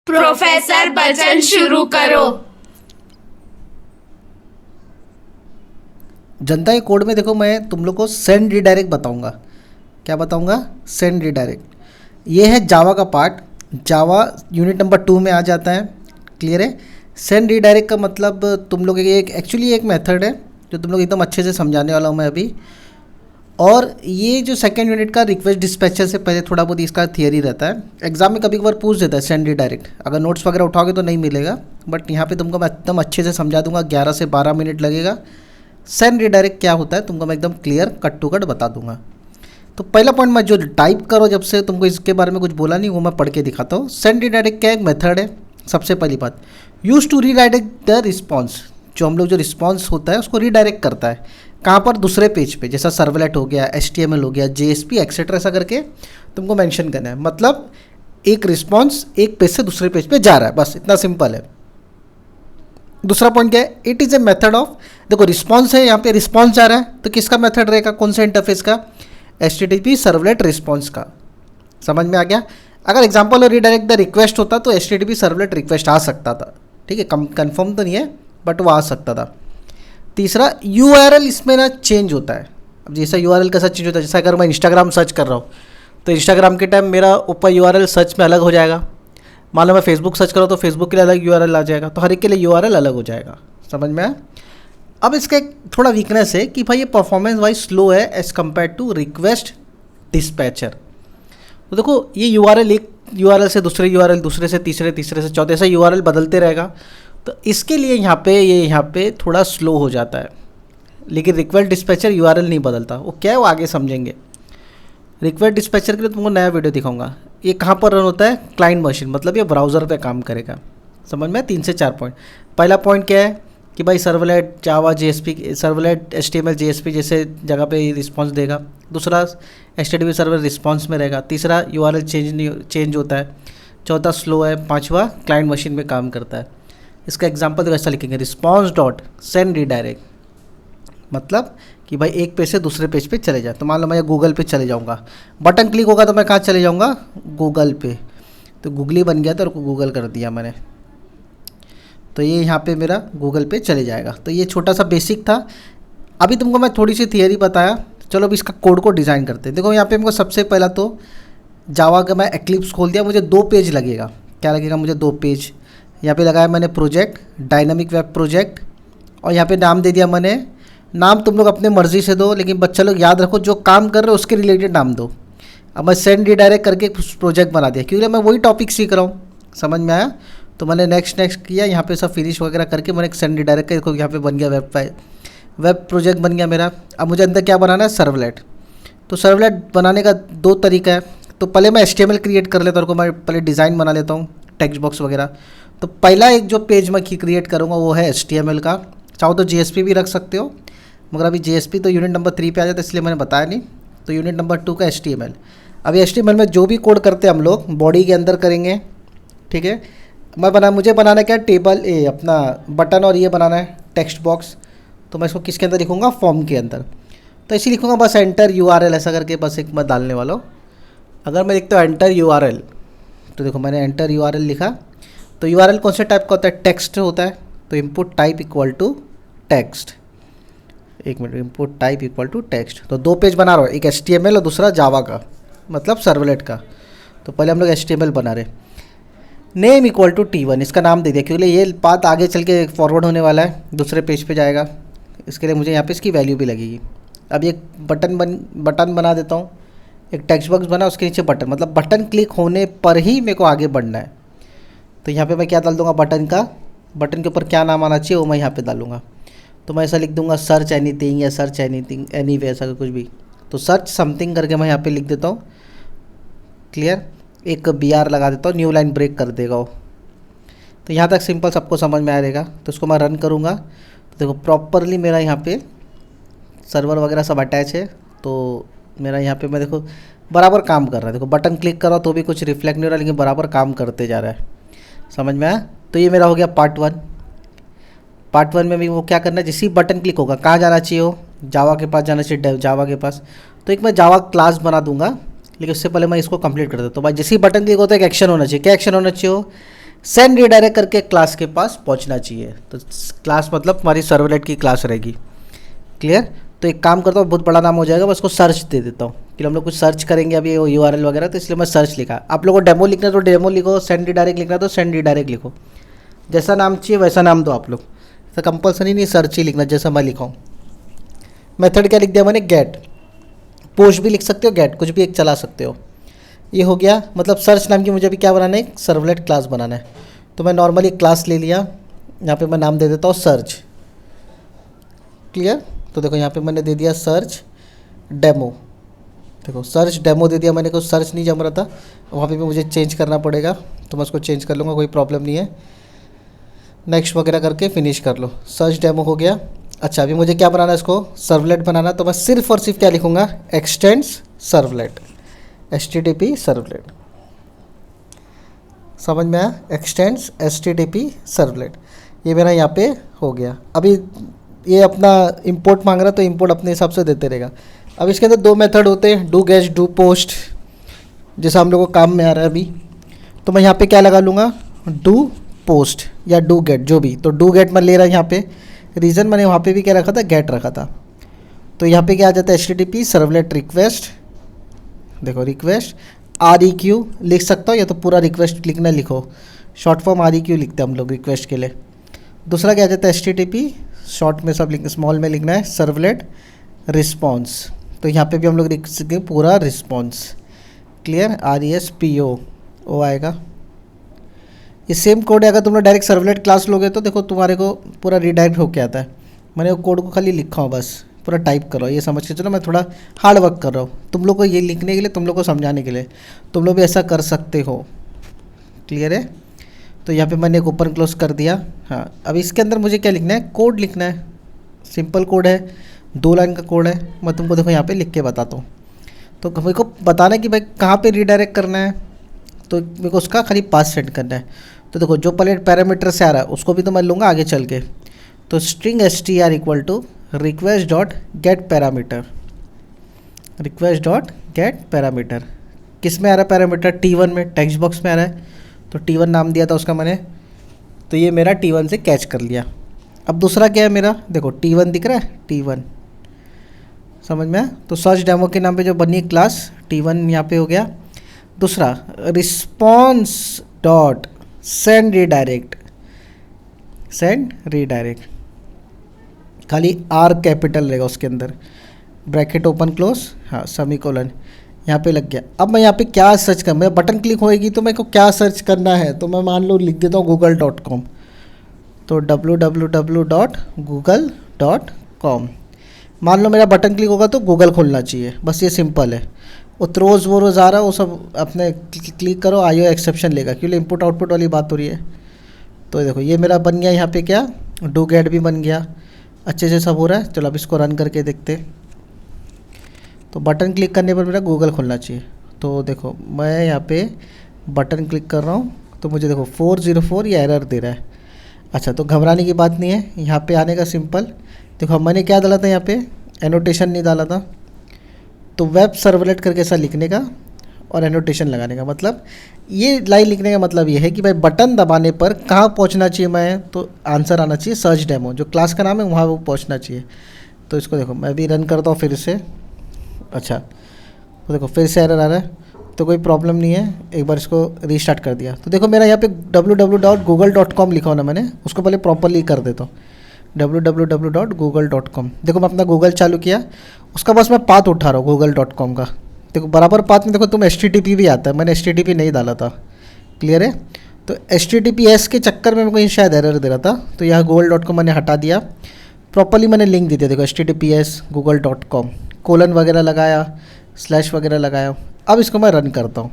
Professor बचन शुरू करो। जनता के कोड में देखो, मैं तुम लोग को सेंड रीडायरेक्ट बताऊंगा। क्या बताऊंगा? Send redirect. ये है जावा का पार्ट। जावा यूनिट नंबर 2 में आ जाता है। क्लियर है? सेंड रीडायरेक्ट का मतलब तुम लोग एक एक्चुअली एक मेथड है जो तुम लोग एकदम अच्छे से समझाने वाला हूँ मैं अभी। और ये जो सेकंड यूनिट का रिक्वेस्ट डिस्पैचर से पहले थोड़ा बहुत इसका थियरी रहता है। एग्जाम में कभी कभार पूछ देता है सेंड रीडायरेक्ट। अगर नोट्स वगैरह उठाओगे तो नहीं मिलेगा, बट यहाँ पे तुमको मैं एकदम अच्छे से समझा दूंगा। 11 से 12 मिनट लगेगा। सेंड रीडायरेक्ट क्या होता है तुमको मैं एकदम क्लियर कट टू कट बता दूंगा। तो पहला पॉइंट मैं जो टाइप करो, जब से तुमको इसके बारे में कुछ बोला नहीं, वो मैं पढ़ के दिखाता हूँ। सेंड रीडायरेक्ट क्या एक मेथड है। सबसे पहली बात, use to redirect the response. जो हम लोग जो रिस्पॉन्स होता है उसको रीडायरेक्ट करता है। कहाँ पर? दूसरे पेज पे। जैसा सर्वलेट हो गया, HTML हो गया, JSP एक्सेट्रा, ऐसा करके तुमको मेंशन करना है। मतलब एक रिस्पॉन्स एक पेज से दूसरे पेज पे जा रहा है, बस इतना सिंपल है। दूसरा पॉइंट क्या है? It is a method of, देखो रिस्पॉन्स है, यहाँ पे रिस्पॉन्स जा रहा है तो किसका मेथड रहेगा? कौन सा इंटरफेस का? HTTP सर्वलेट रिस्पॉन्स का। समझ में आ गया? अगर एग्जाम्पल और रीडायरेक्ट द रिक्वेस्ट होता तो HTTP सर्वलेट रिक्वेस्ट आ सकता था। ठीक है, कंफर्म तो नहीं है बट वो आ सकता था। तीसरा, URL इसमें ना चेंज होता है। अब जैसा URL कैसा चेंज होता है, जैसा अगर मैं इंस्टाग्राम सर्च कर रहा हूँ तो इंस्टाग्राम के टाइम मेरा ऊपर URL सर्च में अलग हो जाएगा। मान लो मैं फेसबुक सर्च कर रहा हूँ तो फेसबुक के लिए अलग URL आ जाएगा। तो हर एक के लिए URL अलग हो जाएगा। समझ में आया? अब इसका एक थोड़ा वीकनेस है कि भाई ये परफॉर्मेंस वाइज स्लो है as compare to request dispatcher. तो देखो ये URL एक URL से दूसरे URL, दूसरे से तीसरे, तीसरे से चौथे, ऐसा URL बदलते रहेगा। तो इसके लिए यहाँ पे थोड़ा स्लो हो जाता है। लेकिन रिक्वेस्ट डिस्पैचर URL नहीं बदलता। वो क्या है वो आगे समझेंगे। रिक्वेस्ट डिस्पैचर के लिए तुमको नया वीडियो दिखाऊंगा। ये कहाँ पर रन होता है? क्लाइंट मशीन, मतलब ये ब्राउज़र पे काम करेगा। समझ में? 3 से 4 पॉइंट। पहला पॉइंट क्या है कि भाई सर्वलेट जावा JSP, सर्वलेट HTML JSP जैसे जगह पे रिस्पॉन्स देगा। दूसरा HTTP सर्वर रिस्पॉन्स में रहेगा। तीसरा URL चेंज होता है। चौथा स्लो है। पांचवा क्लाइंट मशीन में काम करता है। इसका एग्जांपल देखो, ऐसा लिखेंगे रिस्पॉन्स डॉट सेंड रीडायरेक्ट, मतलब कि भाई एक पेज से दूसरे पेज पे चले जाए। तो मान लो मैं गूगल पे चले जाऊँगा, बटन क्लिक होगा तो मैं कहाँ चले जाऊँगा? गूगल पे। तो गूगली बन गया तो गूगल कर दिया मैंने, तो ये यहाँ पे मेरा गूगल पे चले जाएगा। तो ये छोटा सा बेसिक था। अभी तुमको मैं थोड़ी सी थियरी बताया। चलो अब इसका कोड को डिज़ाइन करते हैं। देखो यहाँ पे हमको सबसे पहला तो जावा का मैं एक्लिप्स खोल दिया। मुझे 2 पेज लगेगा। क्या लगेगा मुझे? 2 पेज। यहाँ पे लगाया मैंने प्रोजेक्ट, डायनामिक वेब प्रोजेक्ट, और यहाँ पे नाम दे दिया मैंने। नाम तुम लोग अपने मर्ज़ी से दो, लेकिन बच्चा लोग याद रखो जो काम कर रहे हो उसके रिलेटेड नाम दो। अब मैं सेंड रीडायरेक्ट करके प्रोजेक्ट बना दिया क्योंकि मैं वही टॉपिक सीख रहा हूँ। समझ में आया? तो मैंने नेक्स्ट किया। यहाँ पे सब फिनिश वगैरह करके मैंने एक सेंड रीडायरेक्ट कर, देखो यहाँ पे बन गया वेब प्रोजेक्ट बन गया मेरा। अब मुझे अंदर क्या बनाना है? सर्वलेट। तो सर्वलेट बनाने का 2 तरीका है। तो पहले मैं HTML क्रिएट कर लेता हूँ, मैं पहले डिज़ाइन बना लेता हूँ, टेक्स्ट बॉक्स वगैरह। तो पहला एक जो पेज मैं क्रिएट करूँगा वो है HTML का। चाहो तो JSP भी रख सकते हो, मगर अभी JSP तो यूनिट नंबर 3 पे आ जाता है, इसलिए मैंने बताया नहीं। तो यूनिट नंबर 2 का HTML। अभी HTML में जो भी कोड करते हैं हम लोग बॉडी के अंदर करेंगे। ठीक है, मुझे बनाना क्या है? टेबल अपना बटन, और ये बनाना है टेक्स्ट बॉक्स। तो मैं इसको किसके अंदर लिखूँगा? फॉर्म के अंदर। तो इसी लिखूँगा बस एंटर URL, ऐसा करके बस एक मैं डालने वाला हूँ। अगर मैं लिखता हूँ एंटर URL, तो देखो मैंने एंटर URL लिखा। तो URL कौन से टाइप का होता है? टेक्स्ट होता है। तो input type equal to text. एक minute, input type equal to text. तो 2 पेज बना रहा हूँ, एक HTML और दूसरा जावा का, मतलब सर्वलेट का। तो पहले हम लोग HTML बना रहे। नेम इक्वल टू T1, इसका नाम दे दिया क्योंकि ये बात आगे चल के फॉरवर्ड होने वाला है, दूसरे पेज पे जाएगा। इसके लिए मुझे यहाँ पे इसकी वैल्यू भी लगेगी। अब एक बटन बना देता हूँ, एक टेक्स्ट बॉक्स बना, उसके नीचे बटन, मतलब बटन क्लिक होने पर ही मेरे को आगे बढ़ना है। तो यहाँ पे मैं क्या डाल दूँगा? बटन के ऊपर क्या नाम आना चाहिए वो मैं यहाँ पे डालूँगा। तो मैं ऐसा लिख दूँगा सर्च एनीथिंग या सर्च एनीथिंग एनीवे, ऐसा कुछ भी। तो सर्च समथिंग करके मैं यहाँ पे लिख देता हूँ। क्लियर? एक BR लगा देता हूँ, न्यू लाइन ब्रेक कर देगा वो। तो यहाँ तक सिंपल सबको समझ में आ जाएगा। तो उसको मैं रन करूँगा तो देखो प्रॉपरली मेरा यहाँ पे सर्वर वगैरह सब अटैच है। तो मेरा यहाँ पे मैं देखो बराबर काम कर रहा है। देखो बटन क्लिक करो तो भी कुछ रिफ्लेक्ट नहीं हो रहा, लेकिन बराबर काम करते जा रहा है। समझ में आया? तो ये मेरा हो गया पार्ट 1। पार्ट 1 में भी वो क्या करना है, जैसे ही बटन क्लिक होगा कहाँ जाना चाहिए? वो जावा के पास जाना चाहिए, जावा के पास। तो एक मैं जावा क्लास बना दूंगा, लेकिन उससे पहले मैं इसको कंप्लीट कर देता हूँ। भाई जैसे ही बटन क्लिक होता है एक एक्शन होना चाहिए। क्या एक्शन होना चाहिए? सेंड रीडायरेक्ट करके क्लास के पास पहुंचना चाहिए। तो क्लास मतलब तुम्हारी सर्वलेट की क्लास रहेगी। क्लियर? तो एक काम करता हूँ, बहुत बड़ा नाम हो जाएगा, बस उसको सर्च दे देता हूँ कि हम लोग कुछ सर्च करेंगे अभी URL वगैरह, तो इसलिए मैं सर्च लिखा। आप लोगों को डेमो लिखना है तो डेमो लिखो, सेंड रीडायरेक्ट लिखना है तो सेंड रीडायरेक्ट लिखो, जैसा नाम चाहिए वैसा नाम दो आप लोग। तो कंपलसरी नहीं सर्च ही लिखना जैसा मैं लिखा हूँ। मेथड क्या लिख दिया मैंने? गेट। पोस्ट भी लिख सकते हो, गेट, कुछ भी एक चला सकते हो। ये हो गया। मतलब सर्च नाम की मुझे अभी क्या बनाना है? एक सर्वलेट क्लास बनाना है। तो मैं नॉर्मली क्लास ले लिया, यहाँ पे मैं नाम दे देता हूँ सर्च। क्लियर? तो देखो यहाँ पे मैंने दे दिया सर्च डेमो। देखो सर्च डेमो दे दिया मैंने, कुछ सर्च नहीं जम रहा था, वहाँ पे भी मुझे चेंज करना पड़ेगा, तो मैं उसको चेंज कर लूँगा, कोई प्रॉब्लम नहीं है। नेक्स्ट वगैरह करके फिनिश कर लो। सर्च डेमो हो गया। अच्छा, अभी मुझे क्या बनाना है? इसको सर्वलेट बनाना। तो मैं सिर्फ और सिर्फ क्या लिखूँगा? X tends servlet, HTTP servlet. समझ में आया? एक्सटेंड्स HTTP सर्वलेट, ये मेरा यहाँ पे हो गया। अभी ये अपना इंपोर्ट मांग रहा है तो इंपोर्ट अपने हिसाब से देते रहेगा। अब इसके अंदर दो मेथड होते हैं, डू गेट, डू पोस्ट, जैसा हम लोग को काम में आ रहा है अभी। तो मैं यहाँ पे क्या लगा लूँगा? डू पोस्ट या डू गेट, जो भी। तो डू गेट मैं ले रहा यहाँ पे, रीज़न मैंने वहाँ पे भी क्या रखा था? गेट रखा था। तो यहाँ पे क्या आ जाता है? HTTP servlet request. देखो रिक्वेस्ट REQ लिख सकता हूँ, या तो पूरा रिक्वेस्ट लिखना लिखो, शॉर्ट फॉर्म REQ लिखते हैं हम लोग रिक्वेस्ट के लिए। दूसरा क्या आ जाता है? HTTP शॉर्ट में सब लिख, स्मॉल में लिखना है, सर्वलेट रिस्पॉन्स। तो यहाँ पे भी हम लोग लिख सकेंगे पूरा रिस्पॉन्स। क्लियर? RESPO आएगा। ये सेम कोड है, अगर तुम लोग डायरेक्ट सर्वलेट क्लास लोगे तो देखो तुम्हारे को पूरा रीडायरेक्ट होके आता है। मैंने वो कोड को खाली लिखा हूँ, बस पूरा टाइप करो, ये समझ के चलो। मैं थोड़ा हार्ड वर्क कर रहा हूँ तुम लोग को ये लिखने के लिए, तुम लोग को समझाने के लिए। तुम लोग भी ऐसा कर सकते हो। क्लियर है? तो यहाँ पे मैंने एक ओपन क्लोज कर दिया। हाँ, अब इसके अंदर मुझे क्या लिखना है? कोड लिखना है। सिंपल कोड है, 2 लाइन का कोड है। मैं तुमको देखो यहाँ पे लिख के बताता हूँ। तो मेरे को बताना है कि भाई कहाँ पे रीडायरेक्ट करना है, तो मेरे को उसका खाली पास सेट करना है। तो देखो जो पहले पैरामीटर से आ रहा है उसको भी तो मैं लूँगा आगे चल के। तो string str equal to request dot get parameter, request dot get parameter. किस में आ रहा है पैरामीटर? T1 में, टेक्स्ट बॉक्स में आ रहा है, तो T1 नाम दिया था उसका मैंने। तो ये मेरा T1 से कैच कर लिया। अब दूसरा क्या है मेरा? देखो T1 दिख रहा है, T1 समझ में आया? तो सर्च डेमो के नाम पे जो बनी क्लास T1 यहाँ पे हो गया। दूसरा response dot send redirect, send redirect, खाली R कैपिटल रहेगा उसके अंदर, ब्रैकेट ओपन क्लोज, हाँ सेमीकोलन, यहाँ पे लग गया। अब मैं यहाँ पे क्या सर्च कर, मेरा बटन क्लिक होएगी तो मेरे को क्या सर्च करना है? तो मैं मान लो लिख देता हूँ google.com। तो www.google.com। मान लो मेरा बटन क्लिक होगा तो गूगल खोलना चाहिए, बस ये सिंपल है। वो रोज़ वो रोज़ आ रहा है, वो सब अपने क्लिक करो, IO एक्सेप्शन लेगा, क्योंकि इनपुट आउटपुट वाली बात हो रही है। तो देखो ये मेरा बन गया यहाँ पे क्या? डू गेट भी बन गया, अच्छे से सब हो रहा है। चलो अब इसको रन करके देखते। तो बटन क्लिक करने पर मेरा गूगल खुलना चाहिए। तो देखो मैं यहाँ पे बटन क्लिक कर रहा हूँ तो मुझे देखो 404 ये एरर दे रहा है। अच्छा, तो घबराने की बात नहीं है, यहाँ पे आने का सिंपल। देखो मैंने क्या डाला था यहाँ पे? एनोटेशन नहीं डाला था। तो वेब सर्वलेट करके ऐसा लिखने का और एनोटेशन लगाने का, मतलब ये लाइन लिखने का मतलब ये है कि भाई बटन दबाने पर कहाँ पहुँचना चाहिए मैं, तो आंसर आना चाहिए सर्च डेमो, जो क्लास का नाम है वहाँ वो पहुँचना चाहिए। तो इसको देखो मैं भी रन करता हूँ फिर से। अच्छा, तो देखो फिर से एरर आ रहा है, तो कोई प्रॉब्लम नहीं है, एक बार इसको रीस्टार्ट कर दिया। तो देखो मेरा यहाँ पे www.google.com लिखा हो ना मैंने, उसको पहले प्रॉपरली कर देता हूँ, www.google.com। देखो मैं अपना गूगल चालू किया, उसका बस मैं पाथ उठा रहा हूँ google.com का। देखो बराबर पाथ में देखो तुम HTTP भी आता है, मैंने HTTP नहीं डाला था। क्लियर है? तो HTTPS के चक्कर में मेरे को शायद एरर दे रहा था, तो यहाँ google.com मैंने हटा दिया। प्रॉपरली मैंने लिंक दे दिया, देखो HTTPS google.com, कोलन वगैरह लगाया, स्लैश वगैरह लगाया। अब इसको मैं रन करता हूँ।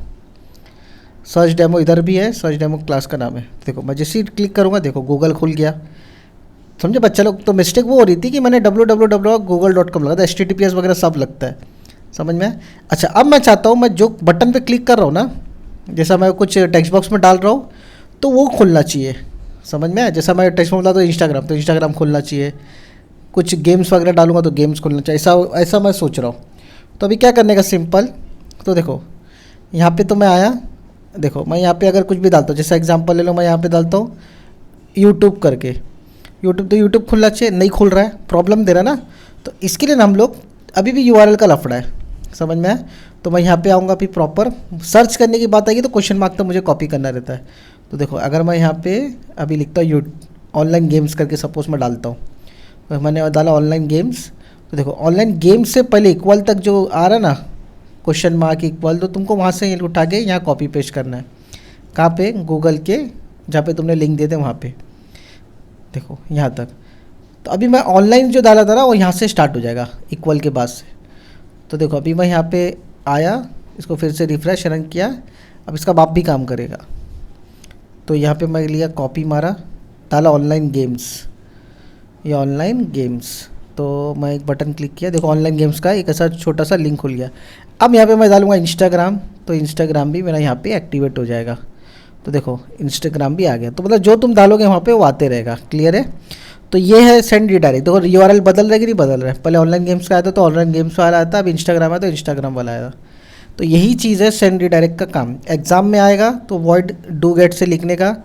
सर्च डेमो इधर भी है, सर्च डेमो क्लास का नाम है। देखो मैं जैसे ही क्लिक करूँगा देखो गूगल खुल गया। समझे बच्चा लोग? तो मिस्टेक वो हो रही थी कि मैंने www.google.com लगा था, HTTPS वगैरह सब लगता है, समझ में? अच्छा, अब मैं चाहता हूँ मैं जो बटन पे क्लिक कर रहा हूँ ना, जैसा मैं कुछ टेक्स्ट बॉक्स में डाल रहा हूँ तो वो खुलना चाहिए, समझ में? जैसा मैं टेक्स्ट बॉक्स में डालता हूँ इंस्टाग्राम, तो इंस्टाग्राम खुलना चाहिए, कुछ गेम्स वगैरह डालूंगा तो गेम्स खुलना चाहिए, ऐसा मैं सोच रहा हूँ। तो अभी क्या करने का सिंपल, तो देखो यहाँ पे तो मैं आया, देखो मैं यहाँ पे अगर कुछ भी डालता हूँ, जैसे एग्जांपल ले लो, मैं यहाँ पे डालता हूँ यूट्यूब करके, यूट्यूब, तो यूट्यूब खुलना चाहिए, नहीं खुल रहा है, प्रॉब्लम दे रहा है ना। तो इसके लिए ना हम लोग अभी भी URL का लफड़ा है, समझ में आया। तो मैं यहाँ पे आऊँगा, अभी प्रॉपर सर्च करने की बात आएगी तो क्वेश्चन मार्क तो मुझे कॉपी करना रहता है। तो देखो अगर मैं यहाँ पे अभी लिखता हूँ ऑनलाइन गेम्स करके, सपोज मैं डालता हूँ, तो मैंने डाला ऑनलाइन गेम्स। तो देखो ऑनलाइन गेम्स से पहले इक्वल तक जो आ रहा ना, क्वेश्चन मार्क इक्वल, तो तुमको वहाँ से उठा के यहाँ कॉपी पेस्ट करना है। कहाँ पे? गूगल के जहाँ पे तुमने लिंक दिए थे वहाँ पे, देखो यहाँ तक। तो अभी मैं ऑनलाइन जो डाला था ना वो यहाँ से स्टार्ट हो जाएगा इक्वल के बाद से। तो देखो अभी मैं यहाँ पे आया, इसको फिर से रिफ्रेश रन किया, अब इसका बाप भी काम करेगा। तो यहाँ पे मैं लिया, कॉपी मारा, डाला ऑनलाइन गेम्स, ये ऑनलाइन गेम्स। तो मैं एक बटन क्लिक किया, देखो ऑनलाइन गेम्स का एक ऐसा छोटा सा लिंक खुल गया। अब यहाँ पे मैं डालूंगा इंस्टाग्राम, तो इंस्टाग्राम भी मेरा यहाँ पे एक्टिवेट हो जाएगा। तो देखो इंस्टाग्राम भी आ गया। तो मतलब जो तुम डालोगे वहाँ पे वो आते रहेगा। क्लियर है? तो ये है सेंड रिडायरेक्ट। देखो URL बदल रहा है कि नहीं बदल रहा है? पहले ऑनलाइन गेम्स का आया था तो ऑनलाइन गेम्स वाला आया था, अब इंस्टाग्राम आया तो इंस्टाग्राम वाला आया था। तो यही चीज़ है सेंड रिडायरेक्ट का काम। एग्जाम में आएगा तो वॉइड डू गेट से लिखने का,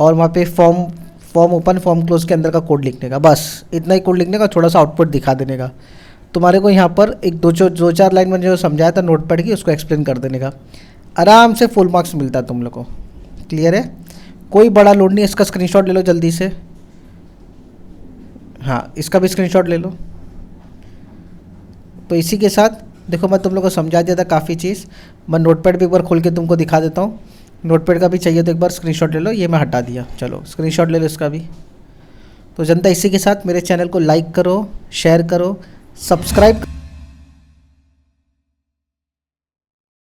और वहाँ पे फॉर्म ओपन फॉर्म क्लोज के अंदर का कोड लिखने का, बस इतना ही कोड लिखने का, थोड़ा सा आउटपुट दिखा देने का। तुम्हारे को यहाँ पर एक दो चार लाइन में जो समझाया था नोट पैड की, उसको एक्सप्लेन कर देने का, आराम से फुल मार्क्स मिलता है तुम लोग को। क्लियर है? कोई बड़ा लोड नहीं। इसका स्क्रीनशॉट ले लो जल्दी से, हाँ इसका भी स्क्रीनशॉट ले लो। तो इसी के साथ देखो मैं तुम लोग को समझा दिया था काफ़ी चीज़। मैं नोटपैड भी एक बार खोल के तुमको दिखा देता हूँ। नोटपैड का भी चाहिए तो एक बार स्क्रीनशॉट ले लो, ये मैं हटा दिया, चलो स्क्रीनशॉट ले लो इसका भी। तो जनता इसी के साथ मेरे चैनल को लाइक करो, शेयर करो, सब्सक्राइब